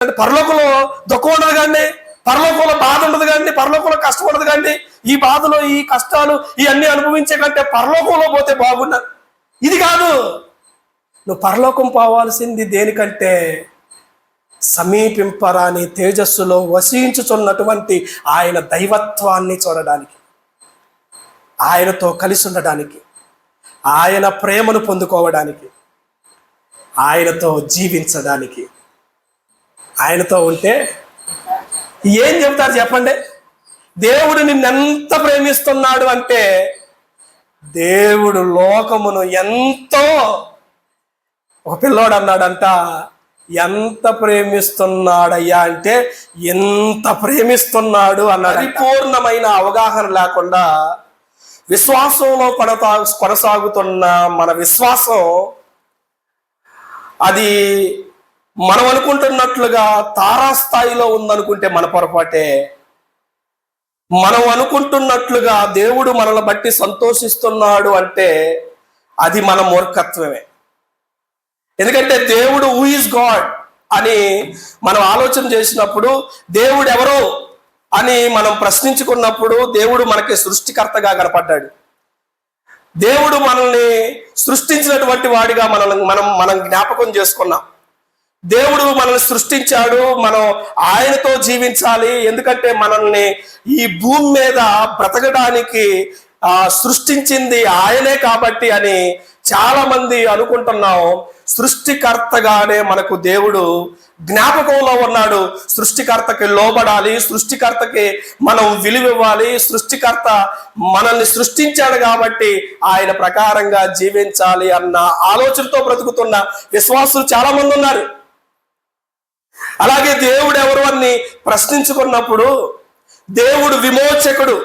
అంటే పరలోకంలో దుఃఖం ఉండదు కానీ, పరలోకంలో బాధ ఉండదు కానీ, పరలోకంలో కష్టం ఉండదు కానీ, ఈ బాధలు ఈ కష్టాలు ఇవన్నీ అనుభవించే కంటే పరలోకంలో పోతే బాగున్నా. ఇది కాదు, నువ్వు పరలోకం పోవాల్సింది దేనికంటే సమీపింపరాని తేజస్సులో వసించుచున్నటువంటి ఆయన దైవత్వాన్ని చూడడానికి, ఆయనతో కలిసి ఉండడానికి, ఆయన ప్రేమను పొందుకోవడానికి, ఆయనతో జీవించడానికి. ఆయనతో ఉంటే ఏం చెప్తారు చెప్పండి? దేవుడు నిన్నెంత ప్రేమిస్తున్నాడు అంటే, దేవుడు లోకమును ఎంతో, ఒక పిల్లోడు అన్నాడంట, ఎంత ప్రేమిస్తున్నాడయ్యా అంటే ఎంత ప్రేమిస్తున్నాడు అన్నాడు. పరిపూర్ణమైన అవగాహన లేకుండా విశ్వాసంలో కొనసాగుతున్న మన విశ్వాసం అది మనం అనుకుంటున్నట్లుగా తారాస్థాయిలో ఉందనుకుంటే మన పొరపాటే. మనం అనుకుంటున్నట్లుగా దేవుడు మనల్ని బట్టి సంతోషిస్తున్నాడు అంటే అది మన మూర్ఖత్వమే. ఎందుకంటే దేవుడు హూ ఈజ్ గాడ్ అని మనం ఆలోచన చేసినప్పుడు, దేవుడు ఎవరు అని మనం ప్రశ్నించుకున్నప్పుడు, దేవుడు మనకి సృష్టికర్తగా కనపడ్డాడు. దేవుడు మనల్ని సృష్టించినటువంటి వాడిగా మనం జ్ఞాపకం చేసుకున్నాం. దేవుడు మనల్ని సృష్టించాడు, మనం ఆయనతో జీవించాలి. ఎందుకంటే మనల్ని ఈ భూమి మీద బ్రతకడానికి సృష్టించింది ఆయనే కాబట్టి అని చాలా మంది అనుకుంటున్నాం. సృష్టికర్తగానే మనకు దేవుడు జ్ఞాపకంలో ఉన్నాడు. సృష్టికర్తకి లోబడాలి, సృష్టికర్తకి మనం విలువివ్వాలి. సృష్టికర్త మనల్ని సృష్టించాడు కాబట్టి ఆయన ప్రకారంగా జీవించాలి అన్న ఆలోచనతో బ్రతుకుతున్న విశ్వాసులు చాలా మంది ఉన్నారు. అలాగే దేవుడు ఎవరు అని ప్రశ్నించుకున్నప్పుడు, దేవుడు విమోచకుడు,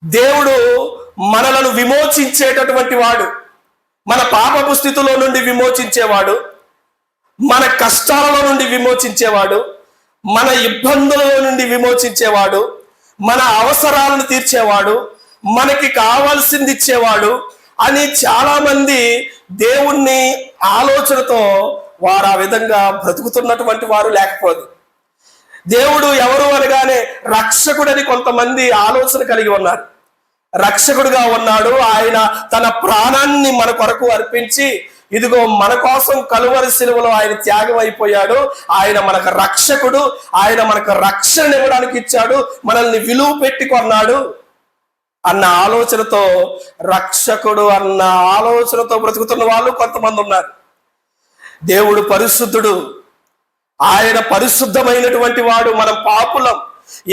దేవుడు మనలను విమోచించేటటువంటి వాడు, మన పాపపు స్థితిలో నుండి విమోచించేవాడు, మన కష్టాలలో నుండి విమోచించేవాడు, మన ఇబ్బందులలో నుండి విమోచించేవాడు, మన అవసరాలను తీర్చేవాడు, మనకి కావాల్సింది ఇచ్చేవాడు అని చాలా మంది దేవుణ్ణి ఆలోచనతో వారు ఆ విధంగా బ్రతుకుతున్నటువంటి వారు లేకపోదు. దేవుడు ఎవరు అనగానే రక్షకుడని కొంతమంది ఆలోచన కలిగి ఉన్నారు. రక్షకుడుగా ఉన్నాడు, ఆయన తన ప్రాణాన్ని మన కొరకు అర్పించి, ఇదిగో మన కోసం కలువరి శిలువలో ఆయన త్యాగం అయిపోయాడు, ఆయన మనకు రక్షకుడు, ఆయన మనకు రక్షణ ఇవ్వడానికి ఇచ్చాడు, మనల్ని విలువ పెట్టి కొన్నాడు అన్న ఆలోచనతో, రక్షకుడు అన్న ఆలోచనతో బ్రతుకుతున్న వాళ్ళు కొంతమంది ఉన్నారు. దేవుడు పరిశుద్ధుడు, ఆయన పరిశుద్ధమైనటువంటి వాడు. మనం పాపులం.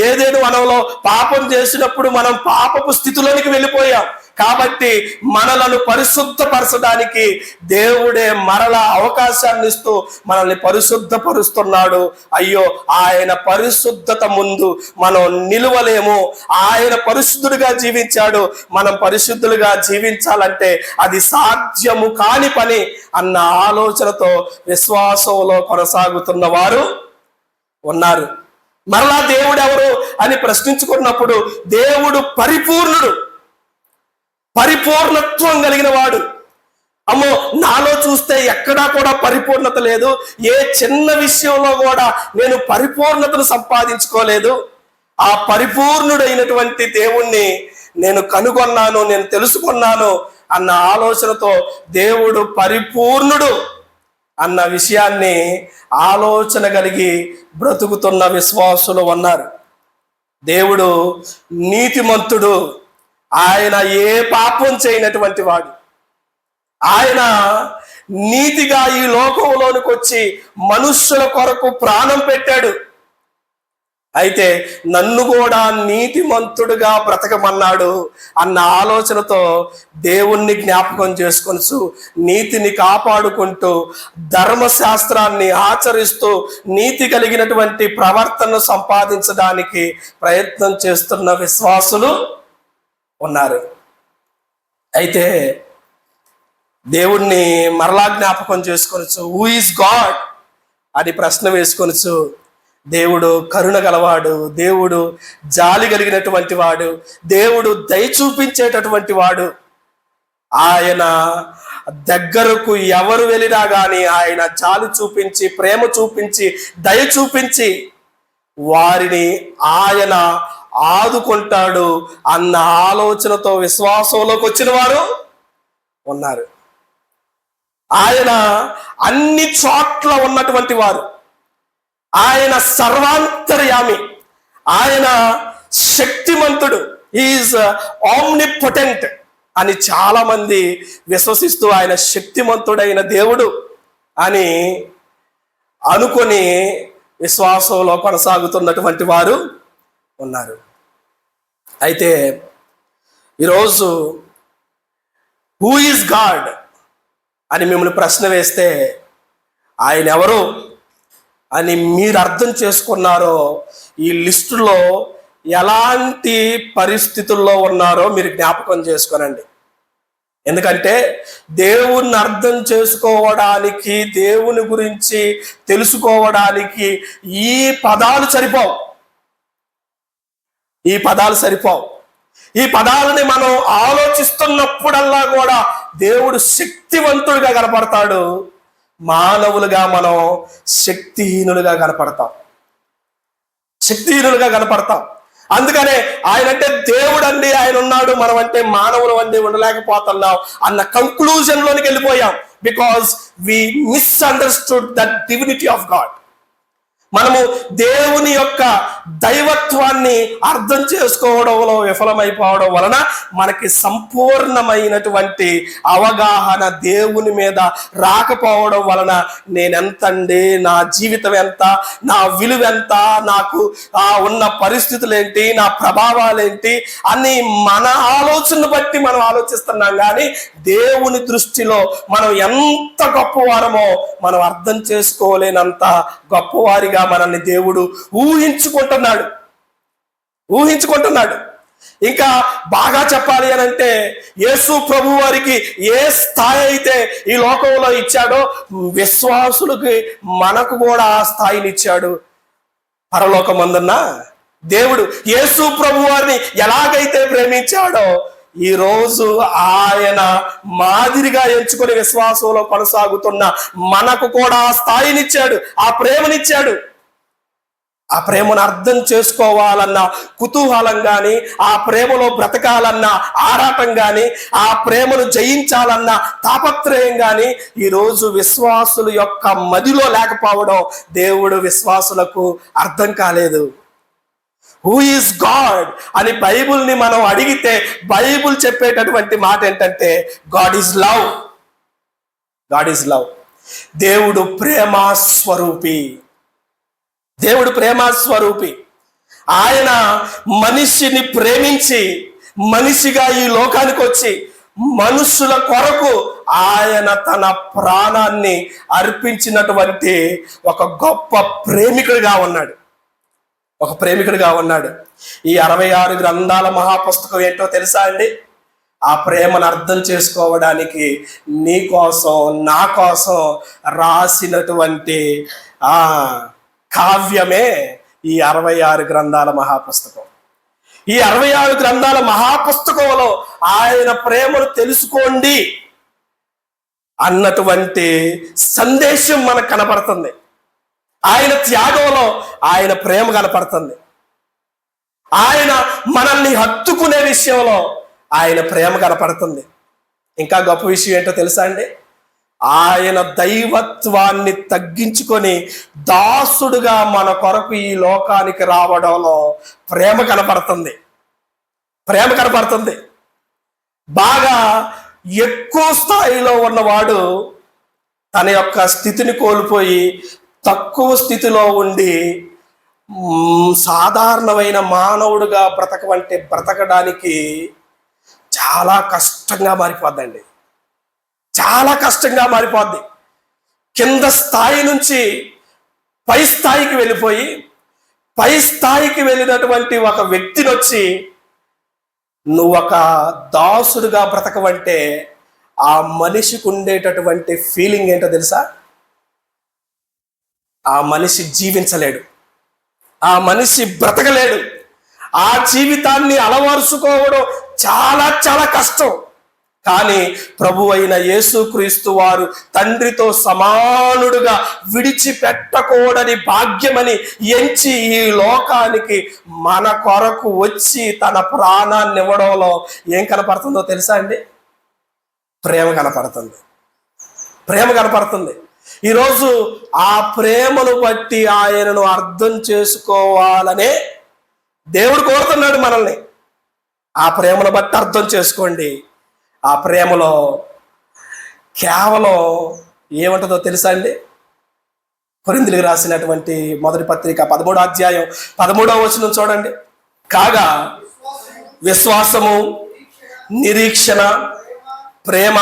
ఏదేదో మనలో పాపం చేసినప్పుడు మనం పాపపు స్థితిలోనికి వెళ్ళిపోయాం కాబట్టి మనలను పరిశుద్ధపరచడానికి దేవుడే మరల అవకాశాన్ని ఇస్తూ మనల్ని పరిశుద్ధపరుస్తున్నాడు. అయ్యో, ఆయన పరిశుద్ధత ముందు మనం నిలవలేము. ఆయన పరిశుద్ధుడిగా జీవించాడు, మనం పరిశుద్ధులుగా జీవించాలంటే అది సాధ్యము కాని పని అన్న ఆలోచనతో విశ్వాసంలో కొనసాగుతున్న వారు ఉన్నారు. మరలా దేవుడు ఎవరు అని ప్రశ్నించుకున్నప్పుడు, దేవుడు పరిపూర్ణుడు, పరిపూర్ణత్వం కలిగిన వాడు. అమ్మో, నాలో చూస్తే ఎక్కడా కూడా పరిపూర్ణత లేదు, ఏ చిన్న విషయంలో కూడా నేను పరిపూర్ణతను సంపాదించుకోలేదు. ఆ పరిపూర్ణుడైనటువంటి దేవుణ్ణి నేను కనుగొన్నాను, నేను తెలుసుకున్నాను అన్న ఆలోచనతో దేవుడు పరిపూర్ణుడు అన్న విషయాన్ని ఆలోచన కలిగి బ్రతుకుతున్న విశ్వాసులు ఉన్నారు. దేవుడు నీతిమంతుడు, ఆయన ఏ పాపం చేయనటువంటి వాడు. ఆయన నీతిగా ఈ లోకంలోనికి వచ్చి మనుష్యుల కొరకు ప్రాణం పెట్టాడు. అయితే నన్ను కూడా నీతిమంతుడుగా బ్రతకమన్నాడు అన్న ఆలోచనతో దేవుణ్ణి జ్ఞాపకం చేసుకొనుచు, నీతిని కాపాడుకుంటూ, ధర్మశాస్త్రాన్ని ఆచరిస్తూ, నీతి కలిగినటువంటి ప్రవర్తనను సంపాదించడానికి ప్రయత్నం చేస్తున్న విశ్వాసులు ఉన్నారు. అయితే దేవుణ్ణి మరలా జ్ఞాపకం చేసుకొనొచ్చు, హూ ఈజ్ గాడ్ అని ప్రశ్న వేసుకొనొచ్చు. దేవుడు కరుణ గలవాడు, దేవుడు జాలి కలిగినటువంటి వాడు, దేవుడు దయ చూపించేటటువంటి వాడు. ఆయన దగ్గరకు ఎవరు వెళ్ళినా కానీ ఆయన జాలి చూపించి, ప్రేమ చూపించి, దయ చూపించి వారిని ఆయన ఆదుకుంటాడు అన్న ఆలోచనతో విశ్వాసంలోకి వచ్చిన వారు ఉన్నారు. ఆయన అన్ని చోట్ల ఉన్నటువంటి వారు, ఆయన సర్వాంతర్యామి, ఆయన శక్తిమంతుడు, ఈజ్ ఆమ్నిపొటెంట్ అని చాలా మంది విశ్వసిస్తూ ఆయన శక్తిమంతుడైన దేవుడు అని అనుకొని విశ్వాసంలో కొనసాగుతున్నటువంటి వారు ఉన్నారు. అయితే ఈరోజు హూ ఈజ్ గాడ్ అని మిమ్మల్ని ప్రశ్న వేస్తే ఆయన ఎవరు అని మీరు అర్థం చేసుకున్నారో, ఈ లిస్టులో ఎలాంటి పరిస్థితుల్లో ఉన్నారో మీరు జ్ఞాపకం చేసుకోనండి. ఎందుకంటే దేవుణ్ణి అర్థం చేసుకోవడానికి, దేవుని గురించి తెలుసుకోవడానికి ఈ పదాలు సరిపోవు. ఈ పదాలని మనం ఆలోచిస్తున్నప్పుడల్లా కూడా దేవుడు శక్తివంతుడిగా కనపడతాడు, మానవులుగా మనం శక్తిహీనులుగా కనపడతాం. అందుకనే ఆయన అంటే దేవుడు అండి, ఆయన ఉన్నాడు, మనం అంటే మానవులు అండి ఉండలేకపోతున్నాం అన్న కంక్లూజన్ లోనికి వెళ్ళిపోయాం. Because we misunderstood the divinity of God. మనము దేవుని యొక్క దైవత్వాన్ని అర్థం చేసుకోవడంలో విఫలమైపోవడం వలన మనకి సంపూర్ణమైనటువంటి అవగాహన దేవుని మీద రాకపోవడం వలన నేనెంతండి, నా జీవితం ఎంత, నా విలువ ఎంత, నాకు ఉన్న పరిస్థితులు ఏంటి, నా ప్రభావాలేంటి అని మన ఆలోచనను బట్టి మనం ఆలోచిస్తున్నాం. కానీ దేవుని దృష్టిలో మనం ఎంత గొప్పవారమో మనం అర్థం చేసుకోలేనంత గొప్పవారిగా మనల్ని దేవుడు ఊహించుకుంటున్నాడు. ఇంకా బాగా చెప్పాలి అని అంటే యేసు ప్రభు వారికి ఏ స్థాయి అయితే ఈ లోకంలో ఇచ్చాడో విశ్వాసులకి మనకు కూడా ఆ స్థాయిని ఇచ్చాడు. పరలోకమందున్న దేవుడు యేసు ప్రభు వారిని ఎలాగైతే ప్రేమించాడో ఈ రోజు ఆయన మాదిరిగా ఎంచుకుని విశ్వాసంలో కొనసాగుతున్న మనకు కూడా ఆ స్థాయినిచ్చాడు, ఆ ప్రేమనిచ్చాడు. ఆ ప్రేమను అర్థం చేసుకోవాలన్న కుతూహలం కానీ, ఆ ప్రేమలో బ్రతకాలన్న ఆరాటం కానీ, ఆ ప్రేమను జయించాలన్న తాపత్రయం కానీ ఈరోజు విశ్వాసుల యొక్క మదిలో లేకపోవడం దేవుడు విశ్వాసులకు అర్థం కాలేదు. హూ ఈజ్ గాడ్ అని బైబుల్ని మనం అడిగితే బైబుల్ చెప్పేటటువంటి మాట ఏంటంటే గాడ్ ఈజ్ లవ్. దేవుడు ప్రేమస్వరూపి. ఆయన మనిషిని ప్రేమించి మనిషిగా ఈ లోకానికి వచ్చి మనుషుల కొరకు ఆయన తన ప్రాణాన్ని అర్పించినటువంటి ఒక గొప్ప ప్రేమికుడిగా ఉన్నాడు. ఈ 66 గ్రంథాల మహాపుస్తకం ఏంటో తెలుసా అండి? ఆ ప్రేమను అర్థం చేసుకోవడానికి నీ కోసం, నా కోసం రాసినటువంటి ఆ కావ్యమే ఈ 66 గ్రంథాల మహాపుస్తకం. ఈ 66 గ్రంథాల మహాపుస్తకంలో ఆయన ప్రేమను తెలుసుకోండి అన్నటువంటి సందేశం మనకు కనపడుతుంది. ఆయన త్యాగంలో ఆయన ప్రేమ కనపడుతుంది. ఆయన మనల్ని హత్తుకునే విషయంలో ఆయన ప్రేమ కనపడుతుంది. ఇంకా గొప్ప విషయం ఏంటో తెలుసా అండి? ఆయన దైవత్వాన్ని తగ్గించుకొని దాసుడుగా మన కొరకు ఈ లోకానికి రావడంలో ప్రేమ కనపడుతుంది. బాగా ఎక్కువ స్థాయిలో ఉన్నవాడు తన యొక్క స్థితిని కోల్పోయి తక్కువ స్థితిలో ఉండి సాధారణమైన మానవుడిగా బ్రతకడానికి చాలా కష్టంగా మారిపోద్ది. కింద స్థాయి నుంచి పై స్థాయికి వెళ్ళిపోయి పై స్థాయికి వెళ్ళినటువంటి ఒక వ్యక్తిని వచ్చి నువ్వు ఒక దాసుడుగా బ్రతకవంటే ఆ మనిషికి ఉండేటటువంటి ఫీలింగ్ ఏంటో తెలుసా? ఆ మనిషి జీవించలేడు, ఆ మనిషి బ్రతకలేడు. ఆ జీవితాన్ని అలవరుచుకోవడం చాలా చాలా కష్టం. కానీ ప్రభు అయిన యేసుక్రీస్తు వారు తండ్రితో సమానుడుగా విడిచిపెట్టకూడని భాగ్యమని ఎంచి ఈ లోకానికి మన కొరకు వచ్చి తన ప్రాణాన్ని ఇవ్వడంలో ఏం కనపడుతుందో తెలుసా అండి? ప్రేమ కనపడుతుంది. ప్రేమ కనపడుతుంది. ఈరోజు ఆ ప్రేమను బట్టి ఆయనను అర్థం చేసుకోవాలనే దేవుడు కోరుతున్నాడు మనల్ని. ఆ ప్రేమను బట్టి అర్థం చేసుకోండి. ఆ ప్రేమలో కేవలం ఏముంటుందో తెలుసా అండి? కొరింథీయులకు రాసినటువంటి మొదటి పత్రిక 13వ అధ్యాయం 13వ వచనం చూడండి. కాగా విశ్వాసము, నిరీక్షణ, ప్రేమ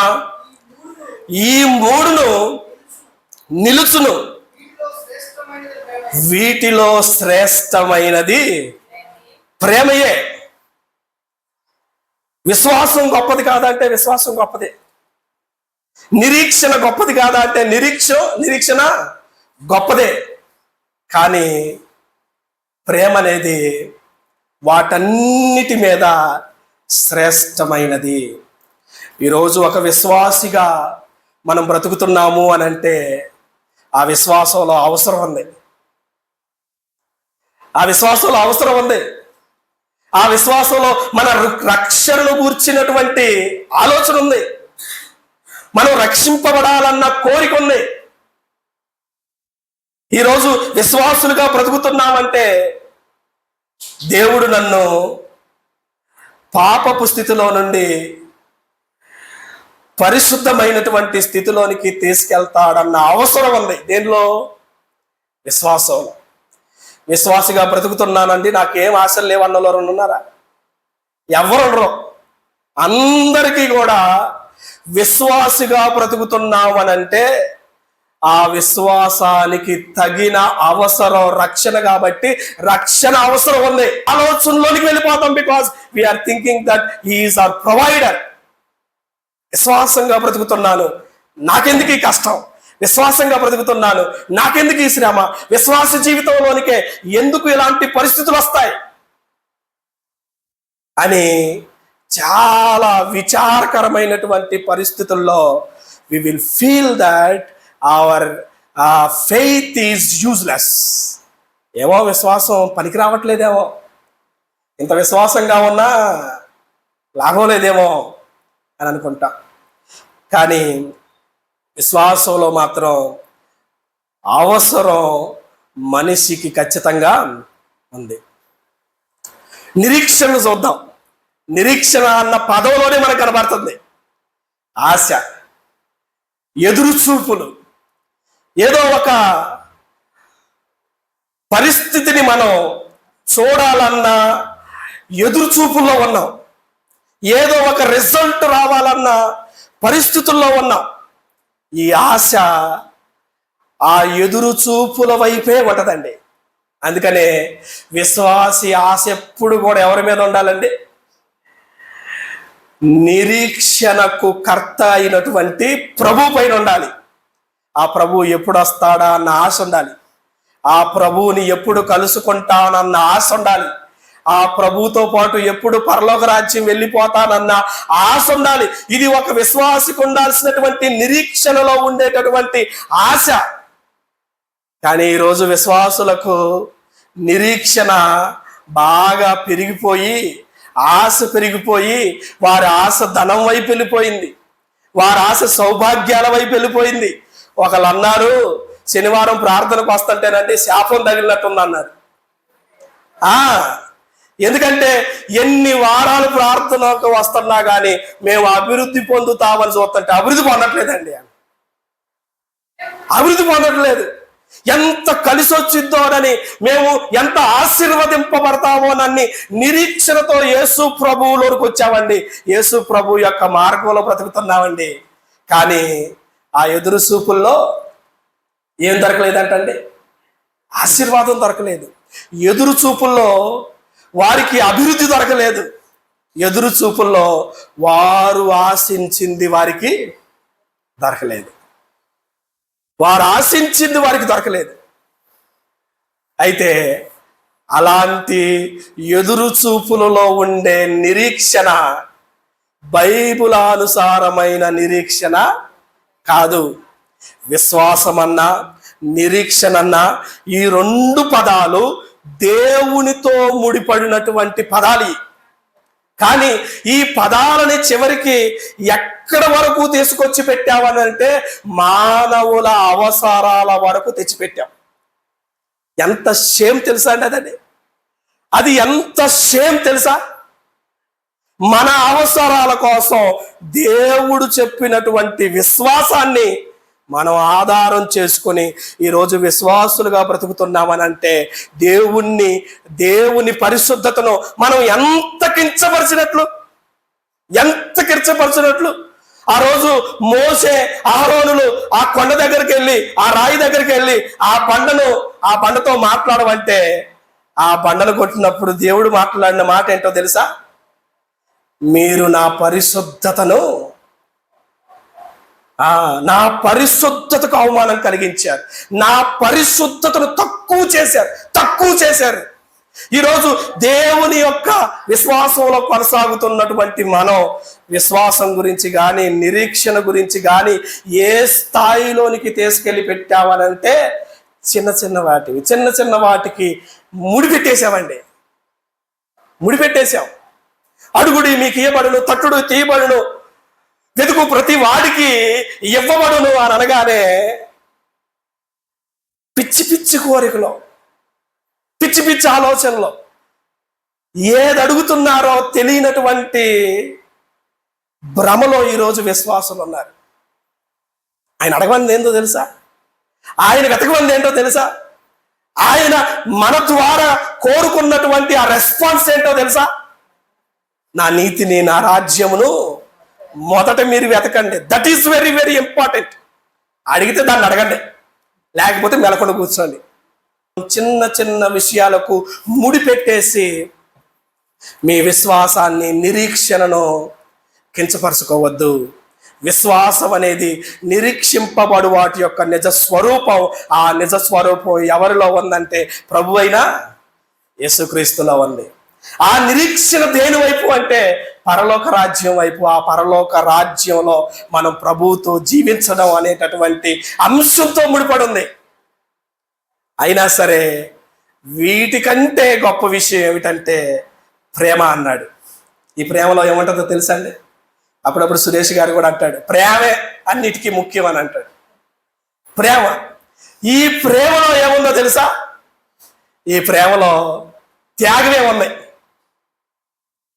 ఈ మూడును నిలుచును. వీటిలో శ్రేష్టమైనది ప్రేమయే. విశ్వాసం గొప్పది కాదా అంటే విశ్వాసం గొప్పదే. నిరీక్షణ గొప్పది కాదా అంటే నిరీక్షణ గొప్పదే. కానీ ప్రేమ అనేది వాటన్నిటి మీద శ్రేష్టమైనది. ఈరోజు ఒక విశ్వాసిగా మనం బ్రతుకుతున్నాము అని అంటే ఆ విశ్వాసంలో అవసరం ఉంది. ఆ విశ్వాసంలో అవసరం ఉంది. ఆ విశ్వాసంలో మన రక్షణను గూర్చినటువంటి ఆలోచన ఉంది. మనం రక్షింపబడాలన్న కోరిక ఉంది. ఈరోజు విశ్వాసులుగా బ్రతుకుతున్నామంటే దేవుడు నన్ను పాపపు స్థితిలో నుండి పరిశుద్ధమైనటువంటి స్థితిలోనికి తీసుకెళ్తాడన్న అవసరం ఉంది. దేనిలో? విశ్వాసంలో. విశ్వాసిగా బ్రతుకుతున్నానండి, నాకేం ఆశలు లేవన్నలో ఉన్నారా? ఎవరుండరు. అందరికీ కూడా విశ్వాసిగా బ్రతుకుతున్నామనంటే ఆ విశ్వాసానికి తగిన అవసరం రక్షణ. కాబట్టి రక్షణ అవసరం ఉంది. ఆలోచనలోనికి వెళ్ళిపోతాం. Because we're thinking that he is our provider. విశ్వాసంగా బ్రతుకుతున్నాను, నాకెందుకు ఈ కష్టం? విశ్వాసంగా బ్రతుకుతున్నాను, నాకెందుకు ఈ శ్రమ? విశ్వాస జీవితంలోనికే ఎందుకు ఇలాంటి పరిస్థితులు వస్తాయి అని చాలా విచారకరమైనటువంటి పరిస్థితుల్లో we will feel that our faith is useless. ఏమో విశ్వాసం పనికి రావట్లేదేమో, ఇంత విశ్వాసంగా ఉన్నా లాభం లేదేమో అని అనుకుంటా. కానీ విశ్వాసంలో మాత్రం అవసరం మనిషికి ఖచ్చితంగా ఉంది. నిరీక్షణ చూద్దాం. నిరీక్షణ అన్న పదంలోనే మనకు కనబడుతుంది ఆశ, ఎదురు చూపులు. ఏదో ఒక పరిస్థితిని మనం చూడాలన్న ఎదురు చూపుల్లో ఉన్నాం. ఏదో ఒక రిజల్ట్ రావాలన్న పరిస్థితుల్లో ఉన్నాం. ఈ ఆశ ఆ ఎదురు చూపుల వైపే ఉంటదండి. అందుకనే విశ్వాసి ఆశ ఎప్పుడు కూడా ఎవరి మీద ఉండాలండి? నిరీక్షణకు కర్త అయినటువంటి ప్రభు పైన ఉండాలి. ఆ ప్రభు ఎప్పుడు వస్తాడా అన్న ఆశ ఉండాలి. ఆ ప్రభువుని ఎప్పుడు కలుసుకుంటానన్న ఆశ ఉండాలి. ఆ ప్రభుతో పాటు ఎప్పుడు పరలోక రాజ్యం వెళ్ళిపోతానన్న ఆశ ఉండాలి. ఇది ఒక విశ్వాసికి ఉండాల్సినటువంటి నిరీక్షణలో ఉండేటటువంటి ఆశ. కానీ ఈరోజు విశ్వాసులకు నిరీక్షణ బాగా పెరిగిపోయి, ఆశ పెరిగిపోయి, వారి ఆశ ధనం వైపు వెళ్ళిపోయింది, వారి ఆశ సౌభాగ్యాల వైపు వెళ్ళిపోయింది. ఒకళ్ళు అన్నారు, శనివారం ప్రార్థనకు వస్తుంటేనంటే శాపం తగిలినట్టుంది అన్నారు. ఎందుకంటే ఎన్ని వారాలు ప్రార్థనకు వస్తున్నా కానీ మేము అభివృద్ధి పొందుతామని చూస్తుంటే అభివృద్ధి పొందట్లేదండి. అభివృద్ధి పొందట్లేదు. ఎంత కలిసి వచ్చిద్దోనని, మేము ఎంత ఆశీర్వదింపబడతామోనని నిరీక్షణతో యేసు ప్రభువులోకి వచ్చామండి. యేసు ప్రభు యొక్క మార్గంలో బ్రతుకుతున్నామండి. కానీ ఆ ఎదురు చూపుల్లో ఏం దొరకలేదంటండి? ఆశీర్వాదం దొరకలేదు. ఎదురు చూపుల్లో వారికి అభివృద్ధి దొరకలేదు. ఎదురు చూపుల్లో వారు ఆశించింది వారికి దొరకలేదు. వారు ఆశించింది వారికి దొరకలేదు. అయితే అలాంటి ఎదురు చూపులలో ఉండే నిరీక్షణ బైబిలానుసారమైన నిరీక్షణ కాదు. విశ్వాసమన్నా నిరీక్షణన్నా ఈ రెండు పదాలు దేవునితో ముడిపడినటువంటి పదాలు. కానీ ఈ పదాలని చివరికి ఎక్కడ వరకు తీసుకొచ్చి పెట్టావని అంటే మానవుల అవసరాల వరకు తెచ్చిపెట్టాం. ఎంత షేమ్ తెలుసా అండి అది ఎంత షేమ్ తెలుసా? మన అవసరాల కోసం దేవుడు చెప్పినటువంటి విశ్వాసాన్ని మనం ఆధారం చేసుకుని ఈరోజు విశ్వాసులుగా బ్రతుకుతున్నామనంటే దేవుని పరిశుద్ధతను మనం ఎంత కించపరిచినట్లు. ఆ రోజు మోసే అహరోనులు ఆ కొండ దగ్గరికి వెళ్ళి, ఆ రాయి దగ్గరికి వెళ్ళి ఆ బండతో మాట్లాడమంటే ఆ బండను కొట్టినప్పుడు దేవుడు మాట్లాడిన మాట ఏంటో తెలుసా? మీరు నా పరిశుద్ధతకు అవమానం కలిగించారు, నా పరిశుద్ధతను తక్కువ చేశారు. ఈరోజు దేవుని యొక్క విశ్వాసంలో కొనసాగుతున్నటువంటి మనం విశ్వాసం గురించి కానీ నిరీక్షణ గురించి కానీ ఏ స్థాయిలోనికి తీసుకెళ్ళి పెట్టామనంటే చిన్న చిన్న వాటికి ముడిపెట్టేశాం. అడుగుడి మీకు ఇయ్యబడును, తట్టుడు తీయబడును, వెతుకు ప్రతి వాడికి ఇవ్వబడును అని అనగానే పిచ్చి కోరికలో, పిచ్చి ఆలోచనలో ఏది అడుగుతున్నారో తెలియనటువంటి భ్రమలో ఈరోజు విశ్వాసులు ఉన్నారు. ఆయన అడగమంది ఏంటో తెలుసా? ఆయన వెతకమంది ఏంటో తెలుసా? ఆయన మన ద్వారా కోరుకున్నటువంటి ఆ రెస్పాన్స్ ఏంటో తెలుసా? నా నీతిని, నా రాజ్యమును మొదట మీరు వెతకండి. That is very very important. అడిగితే దాన్ని అడగండి, లేకపోతే మెలకొని కూర్చోండి. చిన్న విషయాలకు ముడిపెట్టేసి మీ విశ్వాసాన్ని, నిరీక్షణను కించపరుచుకోవద్దు. విశ్వాసం అనేది నిరీక్షింపబడు వాటి యొక్క నిజ స్వరూపం. ఆ నిజ స్వరూపం ఎవరిలో ఉందంటే ప్రభు అయిన యేసుక్రీస్తులో ఉంది. ఆ నిరీక్షణ దేని వైపు అంటే పరలోక రాజ్యం వైపు. ఆ పరలోక రాజ్యంలో మనం ప్రభువుతో జీవించడం అనేటటువంటి అంశంతో ముడిపడి ఉంది. అయినా సరే వీటికంటే గొప్ప విషయం ఏమిటంటే ప్రేమ అన్నాడు. ఈ ప్రేమలో ఏమంటుందో తెలుసా అండి? అప్పుడప్పుడు సురేష్ గారు కూడా అంటాడు, ప్రేమే అన్నిటికీ ముఖ్యం అని అంటాడు. ప్రేమ, ఈ ప్రేమలో ఏముందో తెలుసా? ఈ ప్రేమలో త్యాగమే ఉన్నాయి.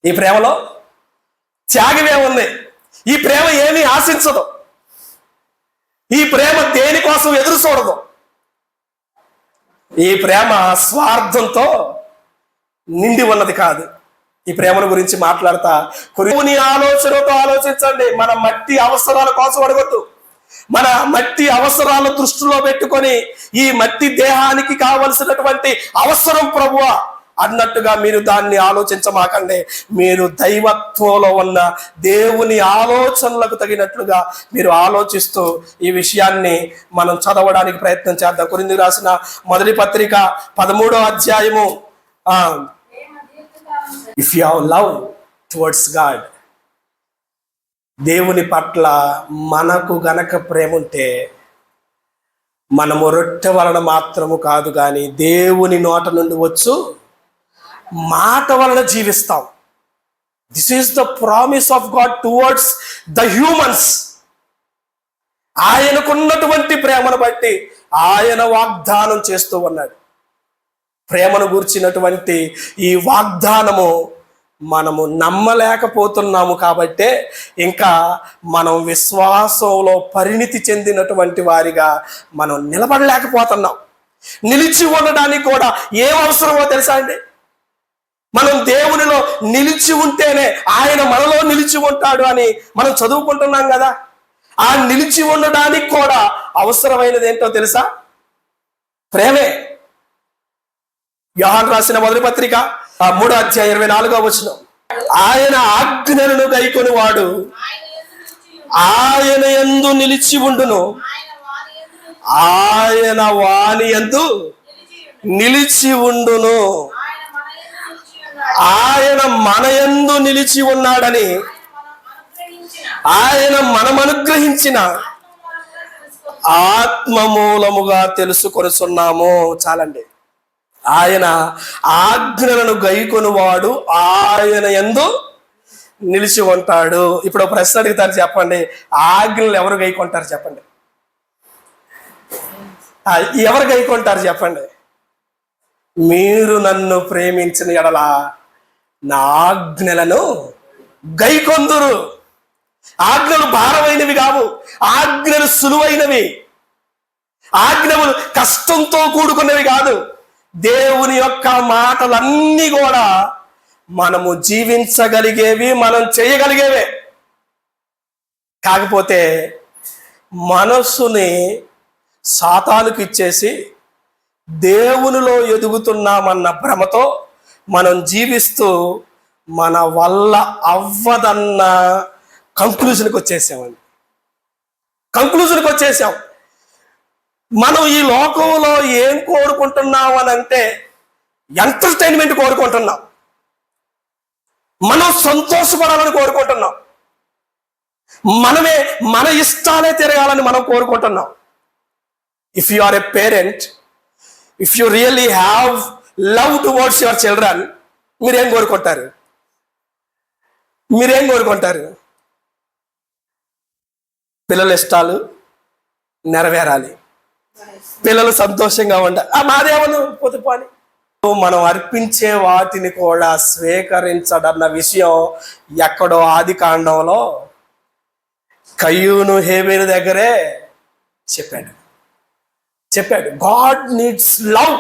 ఈ ప్రేమలో త్యాగమే ఉంది. ఈ ప్రేమ ఏమీ ఆశించదు. ఈ ప్రేమ దేనికోసం ఎదురు చూడదు. ఈ ప్రేమ స్వార్థంతో నిండి ఉన్నది కాదు. ఈ ప్రేమను గురించి మాట్లాడతా కొన్ని ఆలోచనతో ఆలోచించండి. మన మట్టి అవసరాల కోసం అడగొద్దు. మన మట్టి అవసరాల దృష్టిలో పెట్టుకొని ఈ మట్టి దేహానికి కావలసినటువంటి అవసరం ప్రభువా అన్నట్టుగా మీరు దాన్ని ఆలోచించమాకండి. మీరు దైవత్వంలో ఉన్న దేవుని ఆలోచనలకు తగినట్లుగా మీరు ఆలోచిస్తూ ఈ విషయాన్ని మనం చదవడానికి ప్రయత్నం చేద్దాం. కొరింథీయులకు రాసిన మొదటి పత్రిక 13వ అధ్యాయము. If you have love towards God, దేవుని పట్ల మనకు గనక ప్రేమ ఉంటే మనము రొట్టె వలన మాత్రము కాదు కానీ దేవుని నోట నుండి వచ్చు మాట వలన జీవిస్తాం. This is the promise of God towards the humans. ఆయనకున్నటువంటి ప్రేమను బట్టి ఆయన వాగ్దానం చేస్తూ ఉన్నాడు. ప్రేమను గూర్చినటువంటి ఈ వాగ్దానము మనము నమ్మలేకపోతున్నాము కాబట్టే ఇంకా మనం విశ్వాసంలో పరిణితి చెందినటువంటి వారిగా మనం నిలబడలేకపోతున్నాం. నిలిచి ఉండడానికి కూడా ఏం అవసరమో తెలుసా అండి? మనం దేవునిలో నిలిచి ఉంటేనే ఆయన మనలో నిలిచి ఉంటాడు అని మనం చదువుకుంటున్నాం కదా. ఆ నిలిచి ఉండడానికి కూడా అవసరమైనది ఏంటో తెలుసా? ప్రేమే. యోహాను రాసిన మొదటి పత్రిక 3వ అధ్యాయం 24వ వచనం, ఆయన ఆజ్ఞలను గైకొని వాడు ఆయన యందు నిలిచి ఉండును, ఆయన వాని యందు నిలిచి ఉండును. ఆయన మన యందు నిలిచి ఉన్నాడని ఆయన మనం అనుగ్రహించిన ఆత్మ మూలముగా తెలుసుకొనుచున్నాము. చాలండి. ఆయన ఆజ్ఞలను గైకొనువాడు ఆయన యందు నిలిచి ఉంటాడు. ఇప్పుడు ప్రశ్న అడుగుతారు, చెప్పండి, ఆజ్ఞలు ఎవరు గైకొంటారు చెప్పండి? ఎవరు గైకొంటారు చెప్పండి? మీరు నన్ను ప్రేమించిన ఎడల నా ఆజ్ఞలను గైకొందురు. ఆజ్ఞలు భారమైనవి కావు, ఆజ్ఞలు సులువైనవి, ఆజ్ఞలు కష్టంతో కూడుకున్నవి కాదు. దేవుని యొక్క మాటలన్నీ కూడా మనము జీవించగలిగేవి, మనం చేయగలిగేవే. కాకపోతే మనస్సుని సాతానుకు ఇచ్చేసి దేవునిలో ఎదుగుతున్నామన్న భ్రమతో మనం జీవిస్తూ మన వల్ల అవ్వదన్న కంక్లూజన్కి వచ్చేసాం. మనం ఈ లోకంలో ఏం కోరుకుంటున్నాం అని అంటే ఎంటర్టైన్మెంట్ కోరుకుంటున్నాం, మనం సంతోషపడాలని కోరుకుంటున్నాం, మన ఇష్టాలే తిరగాలని మనం కోరుకుంటున్నాం. If you are a parent, if you really have love towards your children, మీరేం కోరుకుంటారు? పిల్లల ఇష్టాలు నెరవేరాలి, పిల్లలు సంతోషంగా ఉండాలి. మాదేమను పొదుపాలి. మనం అర్పించే వాటిని కూడా స్వీకరించడన్న విషయం ఎక్కడో ఆది కాండంలో కయ్యూను హేబేలు దగ్గరే చెప్పాడు. God needs love.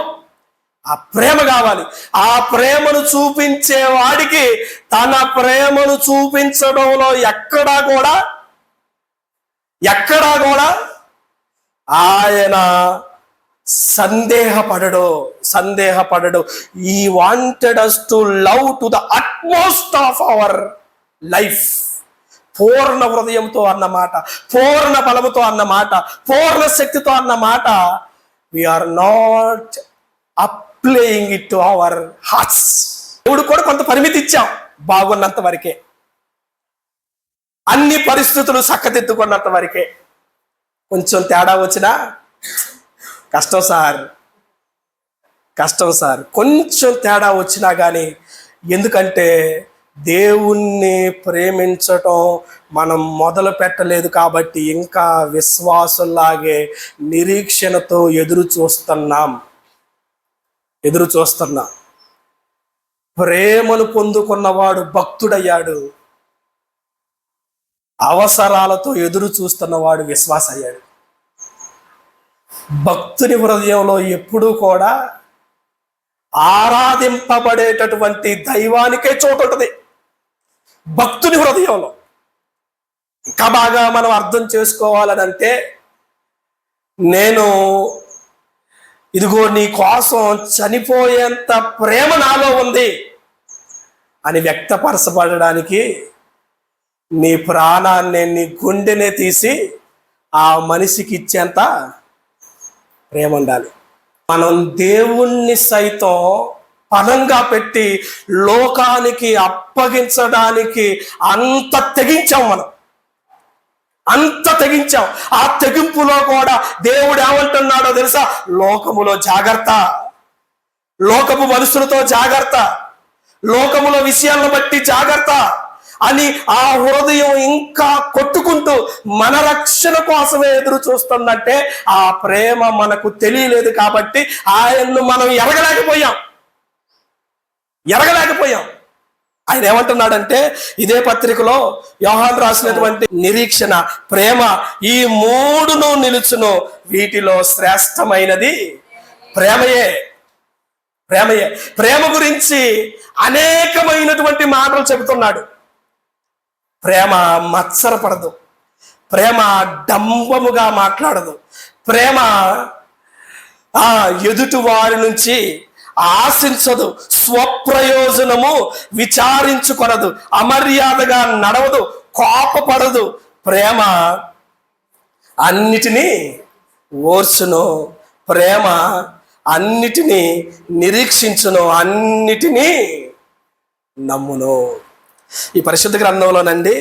ఆ ప్రేమ కావాలి. ఆ ప్రేమను చూపించే వాడికి తన ప్రేమను చూపించడంలో ఎక్కడా కూడా ఆయన సందేహపడడు. He wanted us to love to the utmost of our life. పూర్ణ హృదయంతో అన్నమాట, పూర్ణ బలముతో అన్నమాట, పూర్ణ శక్తితో అన్నమాట. We're not applying it to our hearts. దేవుడు కూడా కొంత పరిమితి ఇచ్చాం, బాగున్నంత వరకే, అన్ని పరిస్థితులు చక్కదిద్దుకున్నంత వరకే. కొంచెం తేడా వచ్చినా కష్టం సార్. కొంచెం తేడా వచ్చినా కానీ, ఎందుకంటే దేవుణ్ణి ప్రేమించటం మనం మొదలు పెట్టలేదు కాబట్టి ఇంకా విశ్వాసుల్లాగే నిరీక్షణతో ఎదురు చూస్తున్నా. ప్రేమను పొందుకున్నవాడు భక్తుడయ్యాడు, అవసరాలతో ఎదురు చూస్తున్నవాడు విశ్వాస అయ్యాడు. భక్తుని హృదయంలో ఎప్పుడూ కూడా ఆరాధింపబడేటటువంటి దైవానికే చోటు ఉంటుంది. భక్తుని హృదయంలో ఇంకా బాగా మనం అర్థం చేసుకోవాలని అంటే, నేను ఇదిగో నీ కోసం చనిపోయేంత ప్రేమ నాలో ఉంది అని వ్యక్తపరచబడడానికి నీ ప్రాణాన్ని, నీ గుండెనే తీసి ఆ మనిషికి ఇచ్చేంత ప్రేమ ఉండాలి. మనం దేవుణ్ణి సైతం పనంగా పెట్టి లోకానికి అప్పగించడానికి అంత తెగించాం. ఆ తెగింపులో కూడా దేవుడు ఏమంటున్నాడో తెలుసా? లోకములో జాగ్రత్త, లోకపు మనుషులతో జాగ్రత్త, లోకముల విషయాలను బట్టి జాగ్రత్త అని ఆ హృదయం ఇంకా కొట్టుకుంటూ మన రక్షణ కోసమే ఎదురు చూస్తుందంటే ఆ ప్రేమ మనకు తెలియలేదు కాబట్టి ఆయన్ను మనం ఎరగలేకపోయాం. ఆయన ఏమంటున్నాడంటే, ఇదే పత్రికలో యోహాను రాసినటువంటి నిరీక్షణ, ప్రేమ, ఈ మూడును నిలుచును, వీటిలో శ్రేష్టమైనది ప్రేమయే. ప్రేమ గురించి అనేకమైనటువంటి మాటలు చెబుతున్నాడు. ప్రేమ మత్సరపడదు, ప్రేమ డంబముగా మాట్లాడదు, ప్రేమ ఎదుటి వారి నుంచి ఆశించదు, స్వప్రయోజనము విచారించుకొనదు, అమర్యాదగా నడవదు, కోపపడదు. ప్రేమ అన్నిటినీ ఓర్చును, ప్రేమ అన్నిటినీ నిరీక్షించును, అన్నిటినీ నమ్మును. ఈ పరిశుద్ధ గ్రంథంలోనండి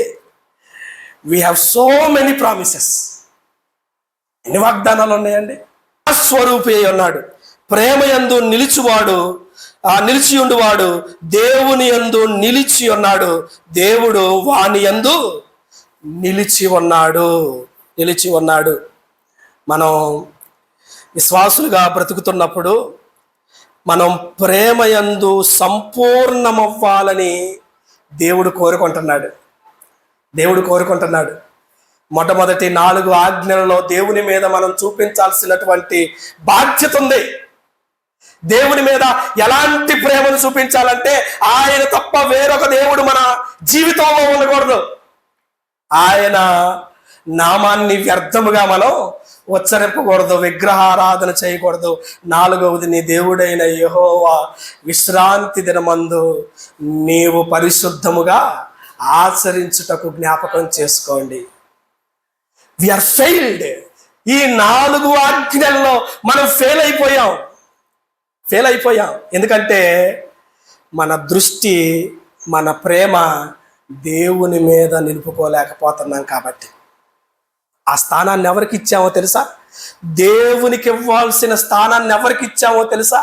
we have so many promises. ఎన్ని వాగ్దానాలు ఉన్నాయండి. స్వరూపి ఉన్నాడు, ప్రేమయందు నిలిచి ఉండువాడు దేవుని యందు నిలిచి ఉన్నాడు, దేవుడు వాని యందు నిలిచి ఉన్నాడు. మనం విశ్వాసులుగా బ్రతుకుతున్నప్పుడు మనం ప్రేమయందు సంపూర్ణమవ్వాలని దేవుడు కోరుకుంటున్నాడు. మొట్టమొదటి 4 ఆజ్ఞలలో దేవుని మీద మనం చూపించాల్సినటువంటి బాధ్యత ఉంది. దేవుని మీద ఎలాంటి ప్రేమను చూపించాలంటే ఆయన తప్ప వేరొక దేవుడు మన జీవితంలో ఉండకూడదు. ఆయన నామాన్ని వ్యర్థముగా మనం ఉచ్చరింపకూడదు, విగ్రహారాధన చేయకూడదు. 4వది, నీ దేవుడైన యెహోవా విశ్రాంతి దినమందు నీవు పరిశుద్ధముగా ఆచరించుటకు జ్ఞాపకం చేసుకోండి. We are failed. ఈ 4 ఆజ్ఞల్లో మనం ఫెయిల్ అయిపోయాం. ఎందుకంటే మన దృష్టి, మన ప్రేమ దేవుని మీద నిలుపుకోలేకపోతున్నాం కాబట్టి. ఆ స్థానాన్ని ఎవరికి ఇచ్చామో తెలుసా? దేవునికి ఇవ్వాల్సిన స్థానాన్ని ఎవరికి ఇచ్చామో తెలుసా?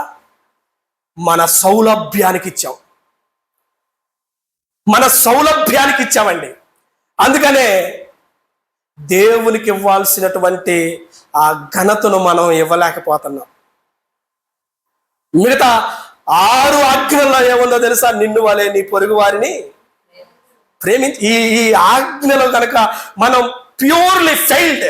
మన సౌలభ్యానికి ఇచ్చామండి. అందుకనే దేవునికి ఇవ్వాల్సినటువంటి ఆ ఘనతను మనం ఇవ్వలేకపోతున్నాం. మిగతా 6 ఆజ్ఞల్లో ఏముందో తెలుసా? నిన్ను వలె నీ పొరుగు వారిని ప్రేమించి. ఈ ఆజ్ఞలో కనుక మనం ప్యూర్లీ ఫెయిల్డ్.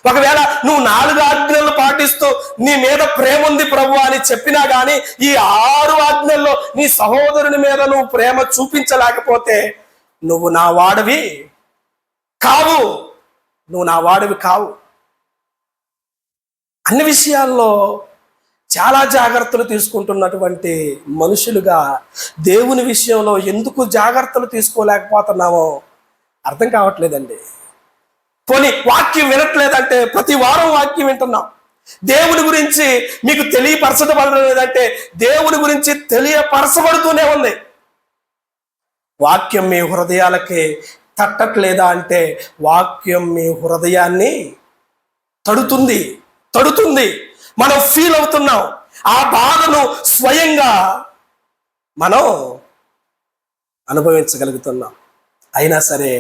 ఒకవేళ నువ్వు 4 ఆజ్ఞలను పాటిస్తూ నీ మీద ప్రేమ ఉంది ప్రభు అని చెప్పినా కానీ ఈ 6 ఆజ్ఞల్లో నీ సహోదరుని మీద నువ్వు ప్రేమ చూపించలేకపోతే నువ్వు నా వాడివి కావు. అన్ని విషయాల్లో చాలా జాగ్రత్తలు తీసుకుంటున్నటువంటి మనుషులుగా దేవుని విషయంలో ఎందుకు జాగ్రత్తలు తీసుకోలేకపోతున్నామో అర్థం కావట్లేదండి. పోనీ వాక్యం వినట్లేదంటే ప్రతి వారం వాక్యం వింటున్నాం. దేవుని గురించి మీకు తెలియపరచబడడం లేదంటే దేవుని గురించి తెలియపరచబడుతూనే ఉంది. వాక్యం మీ హృదయాలకి తట్టట్లేదా అంటే వాక్యం మీ హృదయాన్ని తడుతుంది. మనం ఫీల్ అవుతున్నాం. ఆ బాధను స్వయంగా మనం అనుభవించగలుగుతున్నాం. అయినా సరే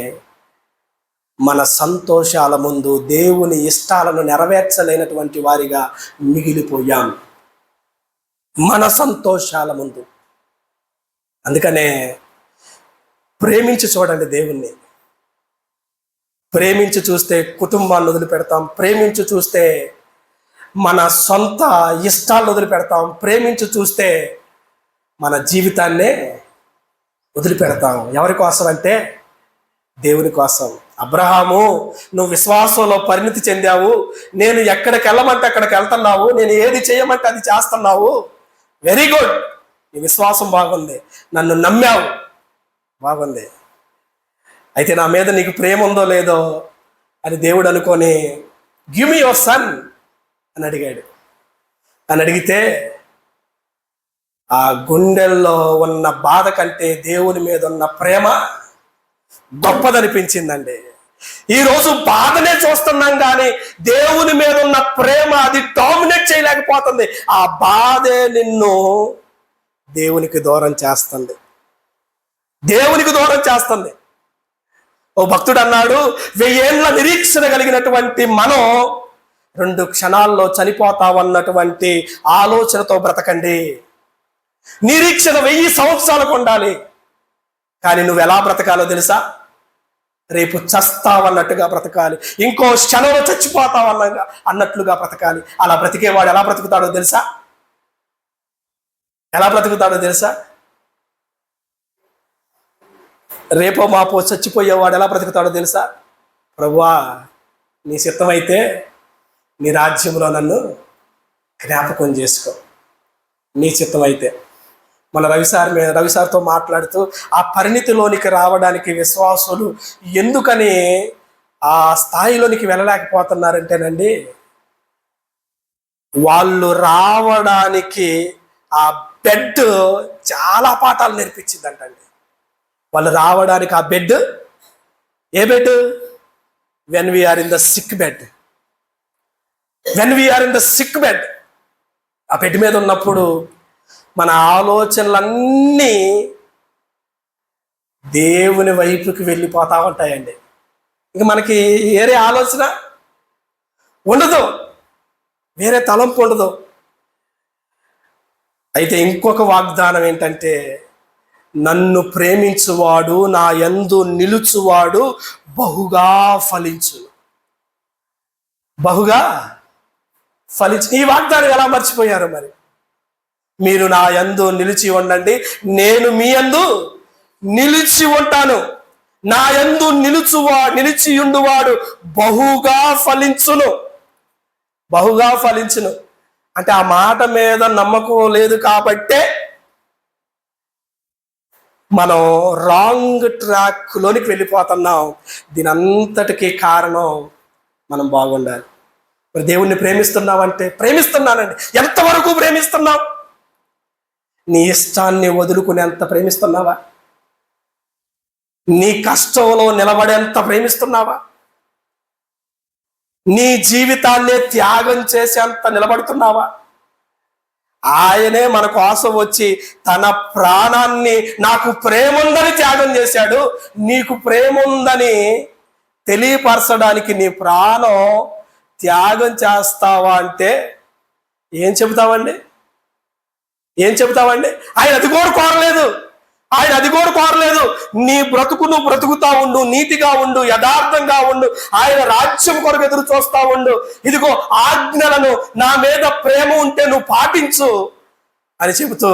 మన సంతోషాల ముందు దేవుని ఇష్టాలను నెరవేర్చలేనటువంటి వారిగా మిగిలిపోయాం. మన సంతోషాల ముందు. అందుకనే ప్రేమించి చూడండి దేవుణ్ణి. ప్రేమించి చూస్తే కుటుంబాన్ని వదిలిపెడతాం. ప్రేమించి చూస్తే మన సొంత ఇష్టాలను వదిలిపెడతాం. ప్రేమించి చూస్తే మన జీవితాన్నే వదిలిపెడతాం. ఎవరి కోసం అంటే దేవుని కోసం. అబ్రహాము, నువ్వు విశ్వాసంలో పరిణితి చెందావు. నేను ఎక్కడికి వెళ్ళమంటే అక్కడికి వెళ్తున్నావు. నేను ఏది చేయమంటే అది చేస్తున్నావు. Very good. నీ విశ్వాసం బాగుంది. నన్ను నమ్మావు, బాగుంది. అయితే నా మీద నీకు ప్రేమ ఉందో లేదో అని దేవుడు అనుకొని గివ్ మీ యువర్ సన్ అని అడిగాడు. అని అడిగితే ఆ గుండెల్లో ఉన్న బాధ కంటే దేవుని మీద ఉన్న ప్రేమ గొప్పదనిపించిందండి. ఈరోజు బాధనే చూస్తున్నాం కానీ దేవుని మీద ఉన్న ప్రేమ అది డామినేట్ చేయలేకపోతుంది. ఆ బాధే నిన్ను దేవునికి దూరం చేస్తుంది. ఓ భక్తుడు అన్నాడు, 1000 ఏళ్ల నిరీక్షణ కలిగినటువంటి మనం 2 క్షణాల్లో చనిపోతామన్నటువంటి ఆలోచనతో బ్రతకండి. నిరీక్షణ 1000 సంవత్సరాలకు ఉండాలి. కానీ నువ్వు ఎలా బ్రతకాలో తెలుసా? రేపు చస్తావన్నట్టుగా బ్రతకాలి. ఇంకో క్షణంలో అన్నట్లుగా బ్రతకాలి. అలా బ్రతికేవాడు ఎలా బ్రతుకుతాడో తెలుసా? రేపో మాపో చచ్చిపోయేవాడు ఎలా బ్రతుకుతాడో తెలుసా? ప్రభువా, నీ చిత్తమైతే నీ రాజ్యంలో నన్ను జ్ఞాపకం చేసుకో. నీ చిత్తమైతే. మన రవిసార్తో మాట్లాడుతూ ఆ పరిణితిలోనికి రావడానికి విశ్వాసులు ఎందుకని ఆ స్థాయిలోనికి వెళ్ళలేకపోతున్నారంటేనండి, వాళ్ళు రావడానికి ఆ బెడ్ చాలా పాఠాలు నేర్పించిందంటండి. వాళ్ళు రావడానికి ఆ బెడ్, ఏ bed? When we are in the sick bed. When we are in the sick bed, ఆ బెడ్ మీద ఉన్నప్పుడు మన ఆలోచనలన్నీ దేవుని వైపుకి వెళ్ళిపోతా ఉంటాయండి. ఇక మనకి వేరే ఆలోచన ఉండదు, వేరే తలంపు ఉండదు. అయితే ఇంకొక వాగ్దానం ఏంటంటే, నన్ను ప్రేమించువాడు, నా యందు నిలుచువాడు బహుగా ఫలించును. బహుగా ఫలించు. ఈ వాగ్దానం ఎలా మర్చిపోయారు మరి? మీరు నా యందు నిలిచి ఉండండి, నేను మీ యందు నిలిచి ఉంటాను. నా యందు నిలిచియుండువాడు బహుగా ఫలించును. బహుగా ఫలించును అంటే ఆ మాట మీద నమ్మకం లేదు కాబట్టే మనం రాంగ్ ట్రాక్లోనికి వెళ్ళిపోతున్నాం. దీని అంతటికీ కారణం మనం బాగుండాలి. మరి దేవుణ్ణి ప్రేమిస్తున్నావంటే, ప్రేమిస్తున్నానండి. ఎంతవరకు ప్రేమిస్తున్నావు? నీ ఇష్టాన్ని వదులుకునేంత ప్రేమిస్తున్నావా? నీ కష్టంలో నిలబడేంత ప్రేమిస్తున్నావా? నీ జీవితాన్నే త్యాగం చేసేంత నిలబడుతున్నావా? ఆయనే మన కోసం వచ్చి తన ప్రాణాన్ని, నాకు ప్రేమ ఉందని త్యాగం చేశాడు. నీకు ప్రేమ ఉందని తెలియపరచడానికి నీ ప్రాణం త్యాగం చేస్తావా అంటే ఏం చెబుతావండి? ఏం చెబుతావండి? ఆయన అది కూడా కోరలేదు. ఆయన అది కూడా కోరలేదు. నీ బ్రతుకు నువ్వు బ్రతుకుతా ఉండు, నీతిగా ఉండు, యథార్థంగా ఉండు, ఆయన రాజ్యం కొరకు ఎదురు చూస్తా ఉండు. ఇదిగో ఆజ్ఞలను, నా మీద ప్రేమ ఉంటే నువ్వు పాటించు అని చెబుతూ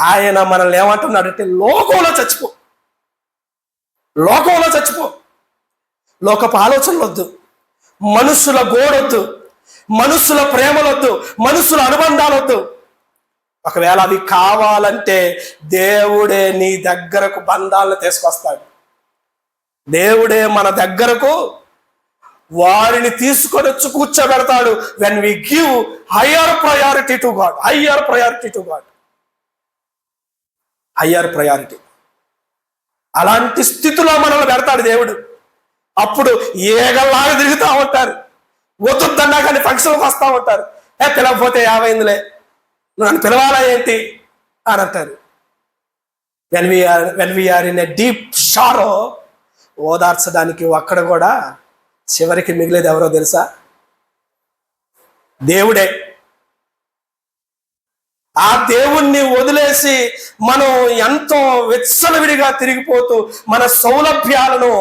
ఆయన మనల్ని ఏమంటున్నాడంటే, లోకంలో చచ్చిపో, లోకంలో చచ్చిపో. లోకపు ఆలోచనలు వద్దు, మనుషుల గోడొద్దు, మనుషుల ప్రేమలొద్దు, మనుషుల అనుబంధాలొద్దు. ఒకవేళ అవి కావాలంటే దేవుడే నీ దగ్గరకు బంధాలను తీసుకొస్తాడు. దేవుడే మన దగ్గరకు వారిని తీసుకొని వచ్చి కూర్చోబెడతాడు. When we give higher priority to God, higher priority to God, higher priority. అలాంటి స్థితిలో మనల్ని పెడతాడు దేవుడు. అప్పుడు ఏగల్లాగా తిరుగుతూ ఉంటారు. వద్దుద్దన్నా కానీ ఫంక్షన్కి వస్తూ ఉంటారు. పిలవకపోతే ఏమైందిలే, నువ్వు నన్ను పిలవాలా ఏంటి అని అంటారు. When we are in a deep sorrow, ఓదార్చడానికి అక్కడ కూడా చివరికి మిగిలేది ఎవరో తెలుసా? దేవుడే. ఆ దేవుణ్ణి వదిలేసి మనం ఎంతో విచ్చలవిడిగా తిరిగిపోతూ మన సౌలభ్యాలను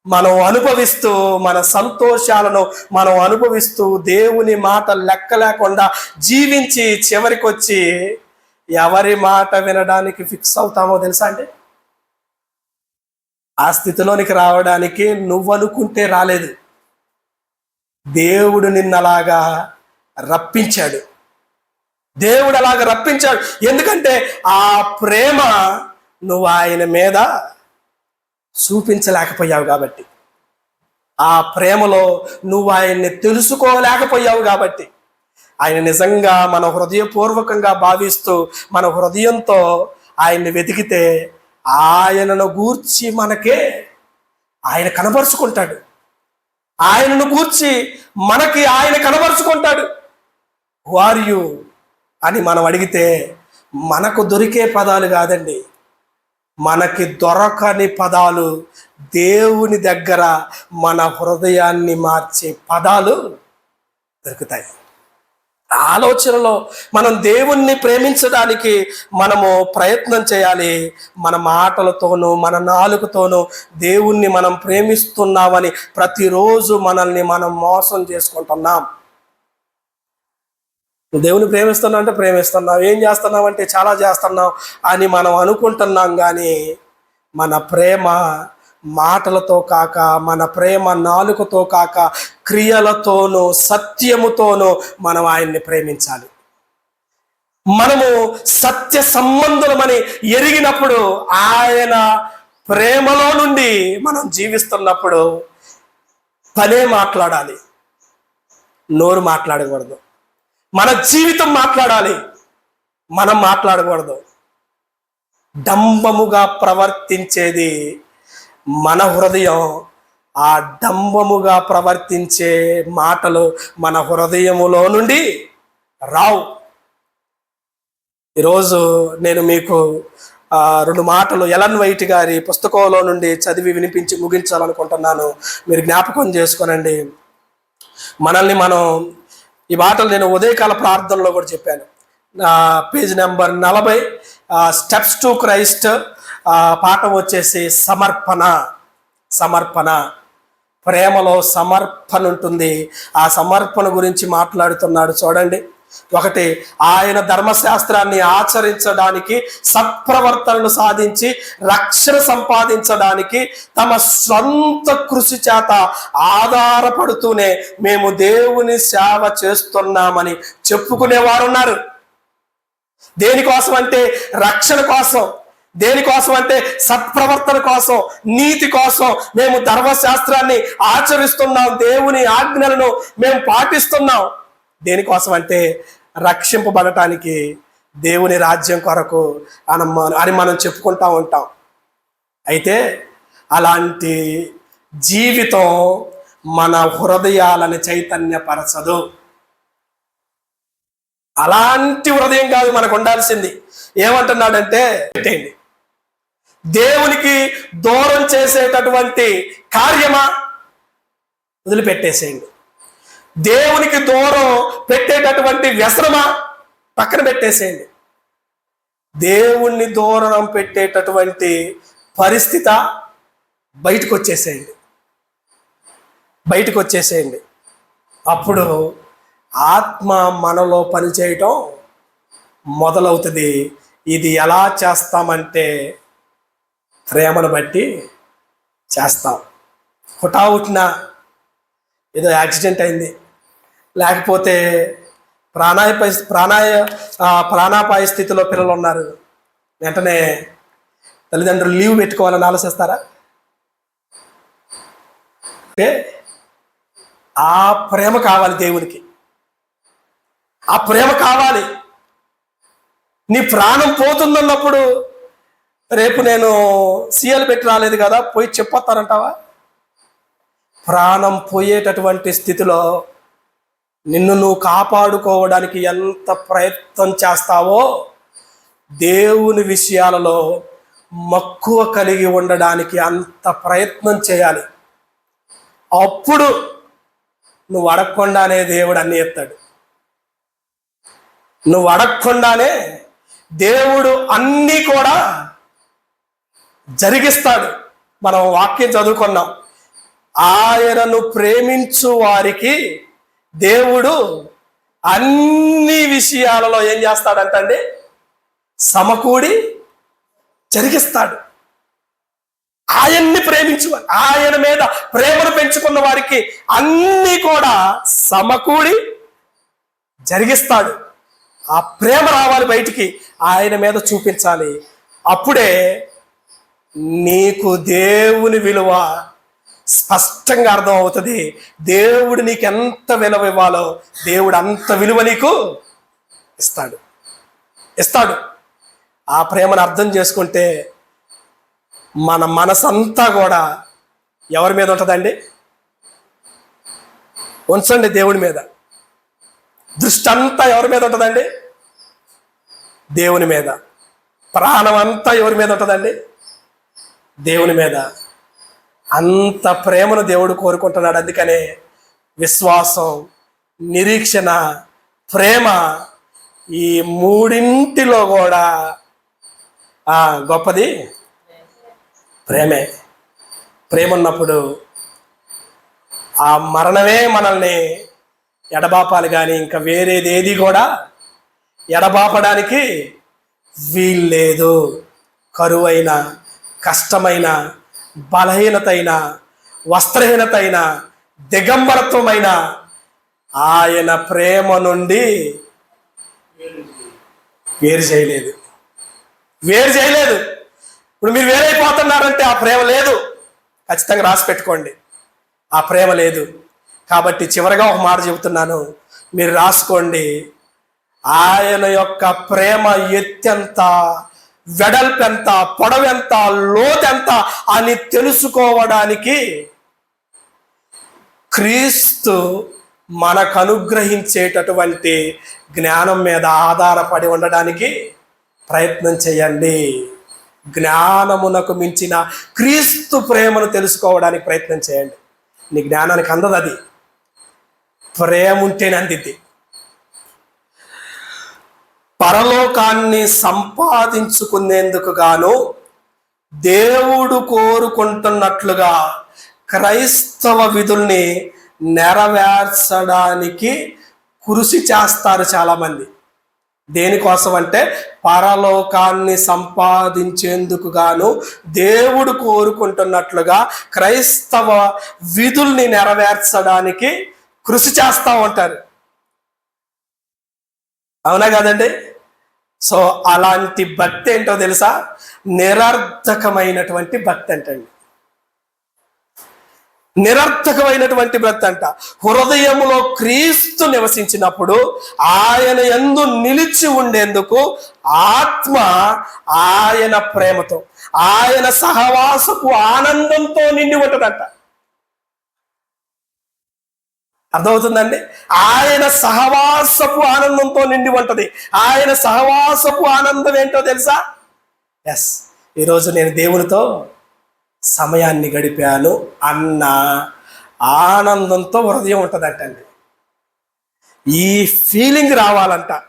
మనం అనుభవిస్తూ, మన సంతోషాలను మనం అనుభవిస్తూ, దేవుని మాట లెక్క లేకుండా జీవించి చివరికి వచ్చి ఎవరి మాట వినడానికి ఫిక్స్ అవుతామో తెలుసా అండి? ఆ స్థితిలోనికి రావడానికి నువ్వనుకుంటే రాలేదు, దేవుడు నిన్నలాగా రప్పించాడు. దేవుడు అలాగా రప్పించాడు. ఎందుకంటే ఆ ప్రేమ నువ్వు ఆయన మీద చూపించలేకపోయావు కాబట్టి, ఆ ప్రేమలో నువ్వు ఆయన్ని తెలుసుకోలేకపోయావు కాబట్టి, ఆయన నిజంగా మన హృదయపూర్వకంగా భావిస్తూ మన హృదయంతో ఆయన్ని వెతికితే ఆయనను గూర్చి మనకే ఆయన కనబరుచుకుంటాడు. ఆయనను గూర్చి మనకి ఆయన కనబరుచుకుంటాడు. హు ఆర్ యు అని మనం అడిగితే మనకు దొరికే పదాలు కాదండి, మనకి దొరకని పదాలు, దేవుని దగ్గర మన హృదయాన్ని మార్చే పదాలు దొరుకుతాయి. ఆలోచనలో మనం దేవుణ్ణి ప్రేమించడానికి మనము ప్రయత్నం చేయాలి. మన మాటలతోనూ మన నాలుకతోనూ దేవుణ్ణి మనం ప్రేమిస్తున్నామని ప్రతిరోజు మనల్ని మనం మోసం చేసుకుంటున్నాం. దేవుని ప్రేమిస్తున్నావు అంటే ప్రేమిస్తున్నావు, ఏం చేస్తున్నావు అంటే చాలా చేస్తున్నావు అని మనం అనుకుంటున్నాం. కానీ మన ప్రేమ మాటలతో కాక, మన ప్రేమ నాలుకతో కాక, క్రియలతోనూ సత్యముతోనూ మనం ఆయన్ని ప్రేమించాలి. మనము సత్య సంబంధులమని ఎరిగినప్పుడు, ఆయన ప్రేమలో నుండి మనం జీవిస్తున్నప్పుడు తనే మాట్లాడాలి, నోరు మాట్లాడకూడదు. మన జీవితం మాట్లాడాలి, మనం మాట్లాడకూడదు. డంబముగా ప్రవర్తించేది మన హృదయం. ఆ డంబముగా ప్రవర్తించే మాటలు మన హృదయములో నుండి రావు. ఈరోజు నేను మీకు 2 మాటలు ఎలన్ వైట్ గారి పుస్తకంలో నుండి చదివి వినిపించి ముగించాలనుకుంటున్నాను. మీరు జ్ఞాపకం చేసుకోనండి. మనల్ని మనం ఈ మాటలు నేను ఉదయకాల ప్రార్థనలో కూడా చెప్పాను. Page number 40 steps to Christ, పాఠం వచ్చేసి సమర్పణ. సమర్పణ, ప్రేమలో సమర్పణ ఉంటుంది. ఆ సమర్పణ గురించి మాట్లాడుతున్నాడు చూడండి. 1, ఆయన ధర్మశాస్త్రాన్ని ఆచరించడానికి, సత్ప్రవర్తనను సాధించి రక్షణ సంపాదించడానికి తమ సొంత కృషి చేత ఆధారపడుతూనే మేము దేవుని సేవ చేస్తున్నామని చెప్పుకునేవారు ఉన్నారు. దేనికోసం అంటే రక్షణ కోసం. దేనికోసం అంటే సత్ప్రవర్తన కోసం, నీతి కోసం మేము ధర్మశాస్త్రాన్ని ఆచరిస్తున్నాం, దేవుని ఆజ్ఞలను మేము పాటిస్తున్నాం. దేనికోసం అంటే రక్షింపబడటానికి, దేవుని రాజ్యం కొరకు అని మనం చెప్పుకుంటా ఉంటాం. అయితే అలాంటి జీవితం మన హృదయాలను చైతన్యపరచదు. అలాంటి హృదయం కాదు మనకు ఉండాల్సింది. ఏమంటున్నాడంటే, పెట్టేయండి, దేవునికి దూరం చేసేటటువంటి కార్యమా వదిలిపెట్టేసేయండి. దేవునికి దూరం పెట్టేటటువంటి వ్యసనమా పక్కన పెట్టేసేయండి. దేవుణ్ణి దూరం పెట్టేటటువంటి పరిస్థితి బయటకు వచ్చేసేయండి. బయటకు వచ్చేసేయండి. అప్పుడు ఆత్మ మనలో పనిచేయటం మొదలవుతుంది. ఇది ఎలా చేస్తామంటే ప్రేమను బట్టి చేస్తాం. హుటాహుటిన ఏదో యాక్సిడెంట్ అయింది, లేకపోతే ప్రాణాపాయ స్థితిలో పిల్లలు ఉన్నారు, వెంటనే తల్లిదండ్రులు లీవ్ పెట్టుకోవాలని ఆలోచిస్తారా? అంటే ఆ ప్రేమ కావాలి దేవునికి. ఆ ప్రేమ కావాలి. నీ ప్రాణం పోతుందన్నప్పుడు రేపు నేను సీఎల్ పెట్టి రాలేదు కదా, పోయి చెప్పొస్తానంటావా? ప్రాణం పోయేటటువంటి స్థితిలో నిన్ను నువ్వు కాపాడుకోవడానికి ఎంత ప్రయత్నం చేస్తావో, దేవుని విషయాలలో మక్కువ కలిగి ఉండడానికి అంత ప్రయత్నం చేయాలి. అప్పుడు నువ్వు అడగకుండానే దేవుడు అన్ని ఎత్తాడు. నువ్వు అడగకుండానే దేవుడు అన్నీ కూడా జరిగిస్తాడు. మనం వాక్యం చదువుకున్నాం, ఆయనను ప్రేమించు వారికి దేవుడు అన్ని విషయాలలో ఏం చేస్తాడంటండి? సమకూడి జరిగిస్తాడు. ఆయన్ని ప్రేమించు, ఆయన మీద ప్రేమను పెంచుకున్న వారికి అన్నీ కూడా సమకూడి జరిగిస్తాడు. ఆ ప్రేమ రావాలి బయటికి, ఆయన మీద చూపించాలి. అప్పుడే నీకు దేవుని విలువ స్పష్టంగా అర్థం అవుతుంది. దేవుడు నీకు ఎంత విలువ ఇవ్వాలో దేవుడు అంత విలువ నీకు ఇస్తాడు. ఆ ప్రేమను అర్థం చేసుకుంటే మన మనసంతా కూడా ఎవరి మీద ఉంటుందండి? ఉంచండి, దేవుడి మీద. దృష్టి అంతా ఎవరి మీద ఉంటుందండి? దేవుని మీద. ప్రాణం అంతా ఎవరి మీద ఉంటుందండి? దేవుని మీద. అంత ప్రేమను దేవుడు కోరుకుంటున్నాడు. అందుకనే విశ్వాసం, నిరీక్షణ, ప్రేమ, ఈ మూడింటిలో కూడా గొప్పది ప్రేమే. ప్రేమ ఉన్నప్పుడు ఆ మరణమే మనల్ని ఎడబాపాలి, కానీ ఇంకా వేరేది ఏది కూడా ఎడబాపడానికి వీల్లేదు. కరువైన, కష్టమైన, బలహీనతైన, వస్త్రహీనతైన, దిగంబరత్వమైన ఆయన ప్రేమ నుండి వేరు చేయలేదు. ఇప్పుడు మీరు వేరైపోతున్నారంటే ఆ ప్రేమ లేదు. ఖచ్చితంగా రాసి పెట్టుకోండి, ఆ ప్రేమ లేదు. కాబట్టి చివరిగా ఒక మాట చెబుతున్నాను, మీరు రాసుకోండి. ఆయన యొక్క ప్రేమ ఎత్తెంత వెడల్పెంత, పొడవెంత, లోతెంత అని తెలుసుకోవడానికి క్రీస్తు మనకు అనుగ్రహించేటటువంటి జ్ఞానం మీద ఆధారపడి ఉండడానికి ప్రయత్నం చేయండి. జ్ఞానమునకు మించిన క్రీస్తు ప్రేమను తెలుసుకోవడానికి ప్రయత్నం చేయండి. నీ జ్ఞానానికి అందదు, అది ప్రేమ ఉంటేనే అందిద్ది. పరలోకాన్ని సంపాదించుకునేందుకు గాను దేవుడు కోరుకుంటున్నట్లుగా క్రైస్తవ విధుల్ని నెరవేర్చడానికి కృషి చేస్తారు చాలామంది. దేనికోసం అంటే పరలోకాన్ని సంపాదించేందుకు గాను దేవుడు కోరుకుంటున్నట్లుగా క్రైస్తవ విధుల్ని నెరవేర్చడానికి కృషి చేస్తూ ఉంటారు. అవునా కదండి? సో అలాంటి భక్తి ఏంటో తెలుసా? నిరర్థకమైనటువంటి భక్తి అంటండి. నిరర్థకమైనటువంటి భక్తి అంట. హృదయములో క్రీస్తు నివసించినప్పుడు ఆయన యందు నిలిచి ఉండేందుకు ఆత్మ ఆయన ప్రేమతో, ఆయన సహవాసపు ఆనందంతో నిండి ఉంటుందంట. అర్థమవుతుందండి? ఆయన సహవాసపు ఆనందంతో నిండి ఉంటది. ఆయన సహవాసపు ఆనందం ఏంటో తెలుసా? ఎస్, ఈరోజు నేను దేవునితో సమయాన్ని గడిపాను అన్న ఆనందంతో హృదయం ఉంటుందంటండి. ఈ ఫీలింగ్ రావాలంటండి.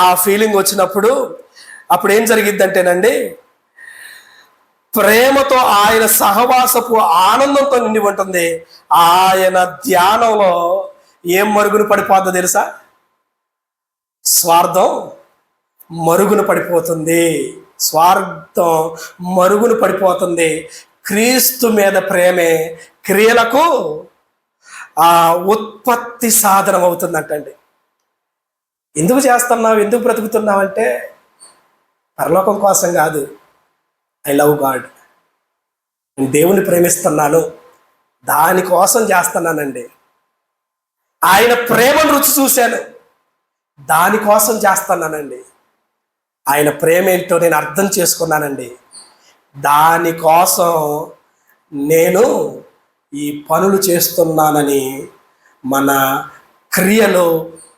ఆ ఫీలింగ్ వచ్చినప్పుడు అప్పుడు ఏం జరిగిద్దంటేనండి, ప్రేమతో ఆయన సహవాసపు ఆనందంతో నిండి ఉంటుంది. ఆయన ధ్యానంలో ఏం మరుగున పడిపోతుందో తెలుసా? స్వార్థం మరుగున పడిపోతుంది. స్వార్థం మరుగున పడిపోతుంది. క్రీస్తు మీద ప్రేమే క్రియలకు ఉత్పత్తి సాధనం అవుతుందంటండి. ఎందుకు చేస్తున్నావు, ఎందుకు బ్రతుకుతున్నావు అంటే పరలోకం కోసం కాదు. ఐ లవ్ గాడ్, నేను దేవుని ప్రేమిస్తున్నాను, దానికోసం చేస్తున్నానండి. ఆయన ప్రేమను రుచి చూశాను, దానికోసం చేస్తున్నానండి. ఆయన ప్రేమ ఏంటో నేను అర్థం చేసుకున్నానండి, దానికోసం నేను ఈ పనులు చేస్తున్నానని మన క్రియలు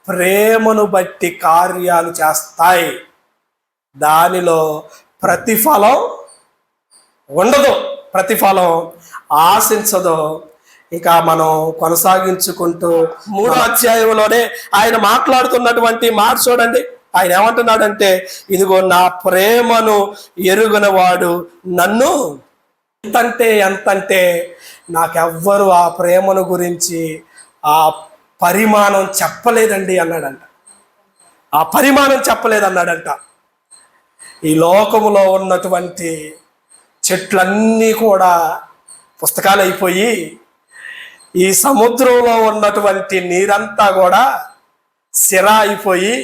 ప్రేమను బట్టి కార్యాలు చేస్తాయి. దానిలో ప్రతిఫలం ఉండదు, ప్రతిఫలం ఆశించదు. ఇంకా మనం కొనసాగించుకుంటూ 3వ అధ్యాయంలోనే ఆయన మాట్లాడుతున్నటువంటి మాట చూడండి. ఆయన ఏమంటున్నాడంటే, ఇదిగో నా ప్రేమను ఎరుగని వాడు నన్ను ఎంతంటే నాకెవ్వరు ఆ ప్రేమను గురించి ఆ పరిమాణం చెప్పలేదండి అన్నాడంట. ఆ పరిమాణం చెప్పలేదన్నాడంట. ఈ లోకములో ఉన్నటువంటి చెట్లన్నీ కూడా పుస్తకాలు అయిపోయి, ఈ సముద్రంలో ఉన్నటువంటి నీరంతా కూడా సిరా అయిపోయి,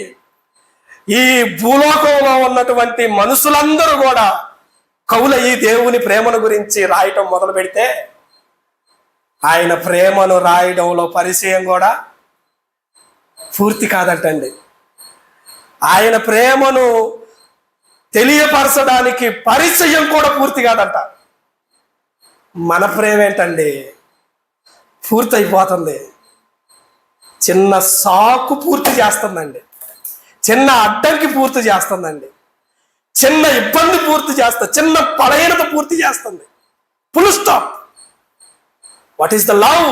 ఈ భూలోకంలో ఉన్నటువంటి మనుషులందరూ కూడా కవులయ్యి దేవుని ప్రేమను గురించి రాయటం మొదలు పెడితే, ఆయన ప్రేమను రాయడంలో పరిచయం కూడా పూర్తి కాదంటండి. ఆయన ప్రేమను తెలియపరచడానికి పరిచయం కూడా పూర్తి కాదంట. మన ప్రేమ ఏంటండి, పూర్తయిపోతుంది. చిన్న సాకు పూర్తి చేస్తుందండి, చిన్న అడ్డంకి పూర్తి చేస్తుందండి, చిన్న ఇబ్బంది పూర్తి చేస్తుంది, చిన్న పడైనత పూర్తి చేస్తుంది. Full stop. What is the love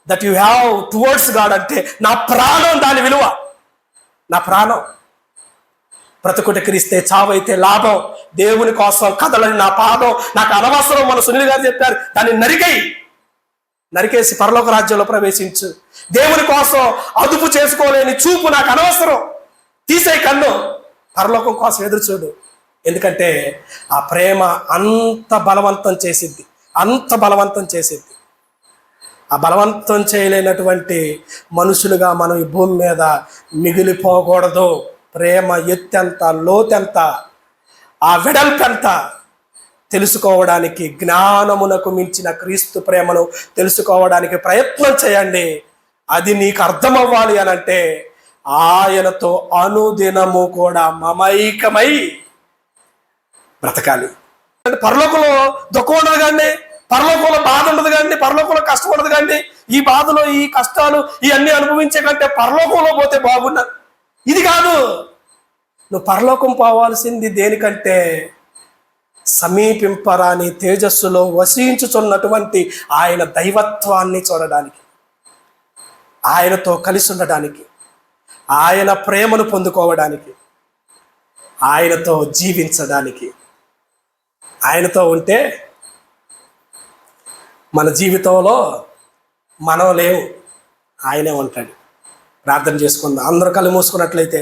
that you have towards God అంటే, నా ప్రాణం దాని విలువ. నా ప్రాణం బ్రతుకుట క్రీస్తే, చావైతే లాభం. దేవుని కోసం కదలని నా పాదం నాకు అనవసరం. మన సునీల్ గారు చెప్పారు, దాన్ని నరికేసి పరలోక రాజ్యంలో ప్రవేశించు. దేవుని కోసం అదుపు చేసుకోలేని చూపు నాకు అనవసరం, తీసే కన్ను, పరలోకం కోసం ఎదురు చూడు. ఎందుకంటే ఆ ప్రేమ అంత బలవంతం చేసిద్ది. ఆ బలవంతం చేయలేనటువంటి మనుషులుగా మనం ఈ భూమి మీద మిగిలిపోకూడదు. ప్రేమ ఎత్తెంత, లోతెంత, ఆ వెడల్పెంత తెలుసుకోవడానికి, జ్ఞానమునకు మించిన క్రీస్తు ప్రేమను తెలుసుకోవడానికి ప్రయత్నం చేయండి. అది నీకు అర్థం అవ్వాలి అని అంటే ఆయనతో అనుదినము కూడా మమైకమై బ్రతకాలి. అంటే పరలోకంలో దుఃఖం ఉండదు కానీ, పరలోకంలో బాధ ఉండదు కానీ, పరలోకంలో కష్టం ఉండదు కానీ, ఈ బాధలు ఈ కష్టాలు ఇవన్నీ అనుభవించే కంటే పరలోకంలో పోతే బాగున్నా. ఇది కాదు, నువ్వు పరలోకం పోవాల్సింది దేనికంటే సమీపింపరాని తేజస్సులో వసించుచున్నటువంటి ఆయన దైవత్వాన్ని చూడడానికి, ఆయనతో కలిసి ఉండడానికి, ఆయన ప్రేమను పొందుకోవడానికి, ఆయనతో జీవించడానికి. ఆయనతో ఉంటే మన జీవితంలో మనం లేవు, ఆయనే ఉంటాడు. ప్రార్థన చేసుకుందాం. అందరూ కళ్ళు మూసుకున్నట్లయితే